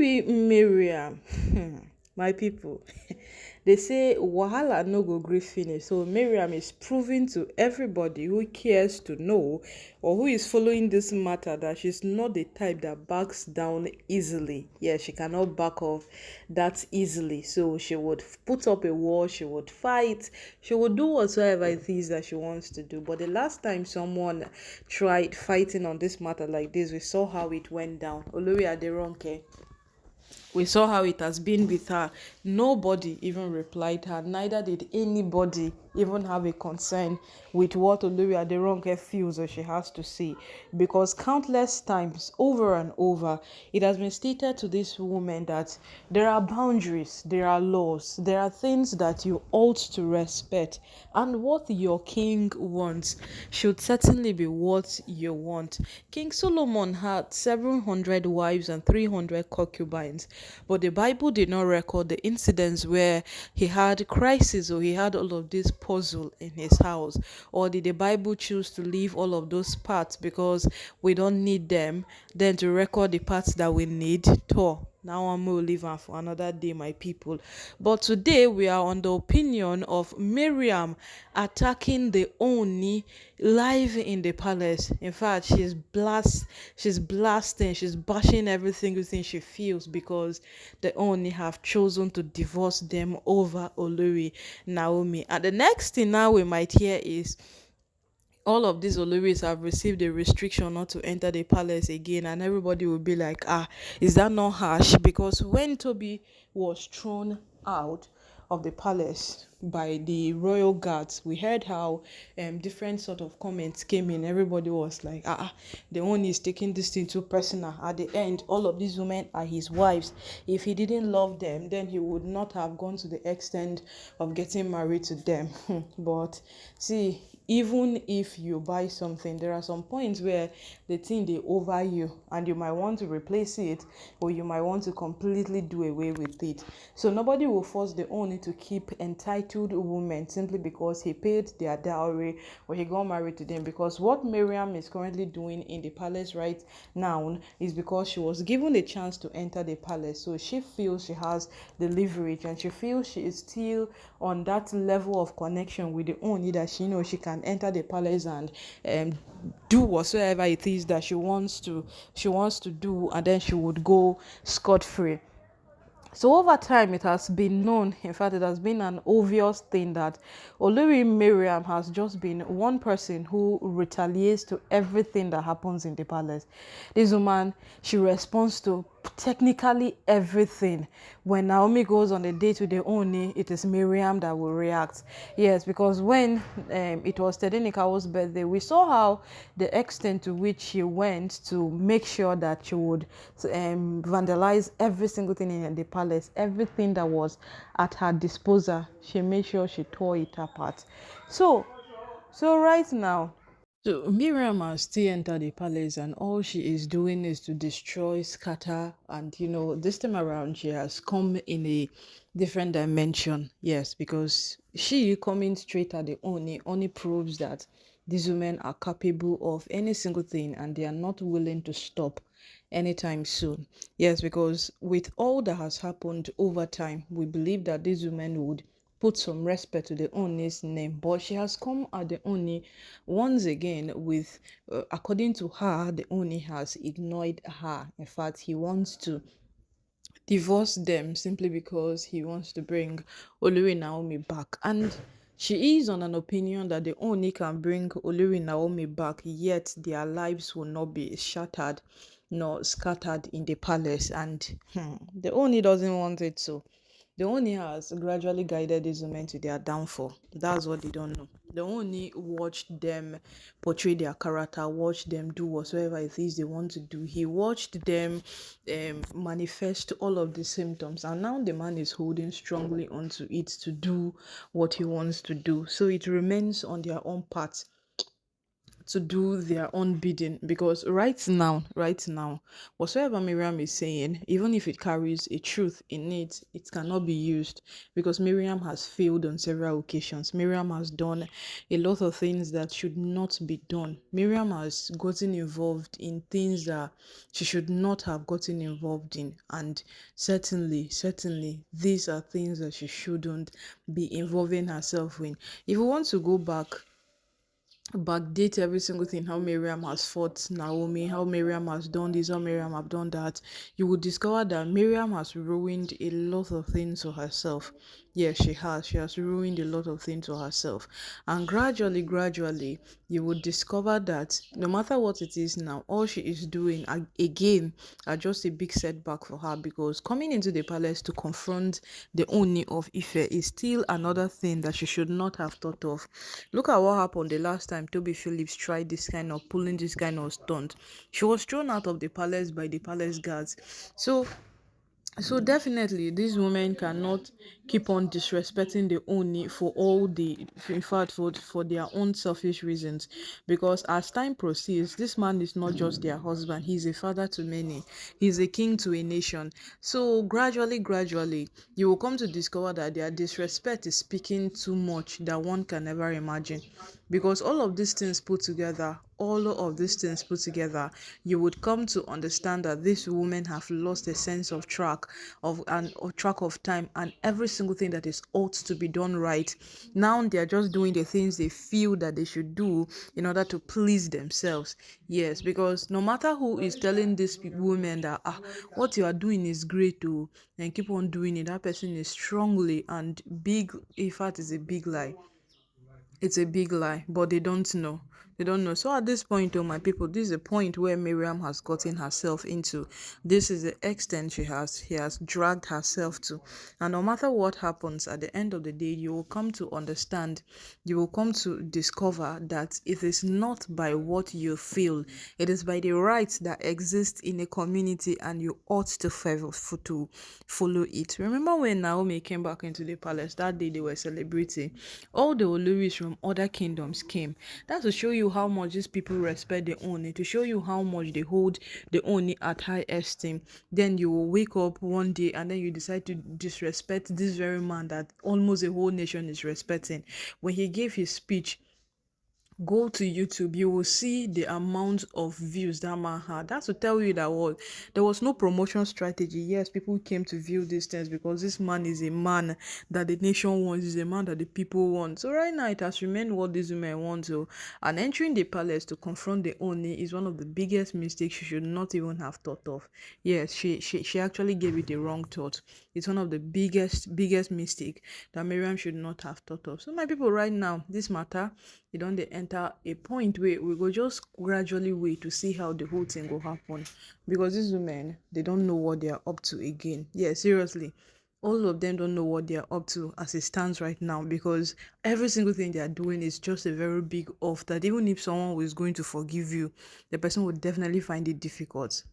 Olori Miriam, my people, they say wahala no go gree finish. So Miriam is proving to everybody who cares to know or who is following this matter that she's not the type that backs down easily. Yeah, she cannot back off that easily. So she would put up a wall, she would fight, she would do whatsoever it is that she wants to do. But the last time someone tried fighting on this matter like this, we saw how it went down. Olori Ronke, we saw how it has been with her. Nobody even replied her, neither did anybody even have a concern with what Olori Aderonke feels or she has to say. Because countless times, over and over, it has been stated to this woman that there are boundaries, there are laws, there are things that you ought to respect. And what your king wants should certainly be what you want. King Solomon had 700 wives and 300 concubines, but the Bible did not record the incidents where he had crisis or he had all of this puzzle in his house. Or did the Bible choose to leave all of those parts because we don't need them, then to record the parts that we need? Now I'm going to leave am for another day, my people. But today we are on the opinion of Miriam attacking the Ooni live in the palace. In fact, she's blasting, she's bashing every single thing she feels because the Ooni have chosen to divorce them over Olori Naomi. And the next thing now we might hear is all of these Oloris have received a restriction not to enter the palace again, and everybody will be like, is that not harsh? Because when Tobi was thrown out of the palace by the royal guards, we heard how different sort of comments came in. Everybody was like, the one is taking this thing too personal. At the end, all of these women are his wives. If he didn't love them, then he would not have gone to the extent of getting married to them. But see, even if you buy something, there are some points where the thing they over you and you might want to replace it, or you might want to completely do away with it. So nobody will force the owner to keep entitled women simply because he paid their dowry or he got married to them. Because what Miriam is currently doing in the palace right now is because she was given a chance to enter the palace. So she feels she has the leverage and she feels she is still on that level of connection with the owner that she knows she can enter the palace and do whatsoever it is that she wants to do, and then she would go scot-free. So over time, it has been known, in fact, it has been an obvious thing that Olori Miriam has just been one person who retaliates to everything that happens in the palace. This woman, she responds to technically everything. When Naomi goes on a date with the Ooni, it is Miriam that will react. Yes, because when it was Tedenikawo's birthday, we saw how the extent to which she went to make sure that she would vandalize every single thing in the palace, everything that was at her disposal. She made sure she tore it apart. So right now, so Miriam has still entered the palace and all she is doing is to destroy, scatter, and this time around she has come in a different dimension. Yes, because she coming straight at the only proves that these women are capable of any single thing and they are not willing to stop anytime soon. Yes, because with all that has happened over time, we believe that these women would put some respect to the Ooni's name, but she has come at the Ooni once again with, according to her, the Ooni has ignored her. In fact, he wants to divorce them simply because he wants to bring Olori Naomi back. And she is on an opinion that the Ooni can bring Olori Naomi back, yet their lives will not be shattered nor scattered in the palace. And the Ooni doesn't want it so. The Ooni has gradually guided these women to their downfall. That's what they don't know. The Ooni watched them portray their character, watched them do whatsoever it is they want to do. He watched them manifest all of the symptoms, and now the man is holding strongly onto it to do what he wants to do. So it remains on their own part to do their own bidding, because right now, whatsoever Miriam is saying, even if it carries a truth in it, it cannot be used, because Miriam has failed on several occasions. Miriam has done a lot of things that should not be done. Miriam has gotten involved in things that she should not have gotten involved in, and certainly these are things that she shouldn't be involving herself in. If we want to go backdate every single thing, how Miriam has fought Naomi, how Miriam has done this, how Miriam have done that, you will discover that Miriam has ruined a lot of things for herself. Yes, she has. She has ruined a lot of things for herself. And gradually, you will discover that no matter what it is now, all she is doing again are just a big setback for her, because coming into the palace to confront the Ooni of Ife is still another thing that she should not have thought of. Look at what happened the last time Tobi Phillips tried this kind of pulling this kind of stunt. She was thrown out of the palace by the palace guards. So definitely these women cannot keep on disrespecting the Oni for all the, in fact, for their own selfish reasons, because as time proceeds, this man is not just their husband, he's a father to many, he's a king to a nation. So gradually you will come to discover that their disrespect is speaking too much that one can never imagine, because all of these things put together, you would come to understand that these women have lost a sense of track of time, and every single thing that is ought to be done right. Now they are just doing the things they feel that they should do in order to please themselves. Yes, because no matter who is telling these women that what you are doing is great too, and keep on doing it, that person is strongly and big, in fact, is a big lie. It's a big lie, but they don't know. They don't know. So at this point, oh my people, this is a point where Miriam has gotten herself into. This is the extent she has dragged herself to. And no matter what happens, at the end of the day, you will come to understand, you will come to discover that it is not by what you feel, it is by the rights that exist in a community, and you ought to follow it. Remember when Naomi came back into the palace that day they were celebrating? All the Oloris from other kingdoms came. That's to show you how much these people respect the Ooni, to show you how much they hold the Ooni at high esteem. Then you will wake up one day and then you decide to disrespect this very man that almost a whole nation is respecting. When he gave his speech, go to YouTube, you will see the amount of views that man had. That's to tell you that what there was no promotion strategy. Yes, people came to view these things because this man is a man that the nation wants, is a man that the people want. So right now it has remained what these women want to. And entering the palace to confront the Oni is one of the biggest mistakes she should not even have thought of. Yes, she actually gave it the wrong thought. It's one of the biggest mistake that Miriam should not have thought of. So my people, right now, this matter, you don't they enter a point where we go just gradually wait to see how the whole thing will happen, because these women, they don't know what they are up to again. Yeah, seriously, all of them don't know what they are up to as it stands right now, because every single thing they are doing is just a very big off that even if someone was going to forgive you, the person would definitely find it difficult.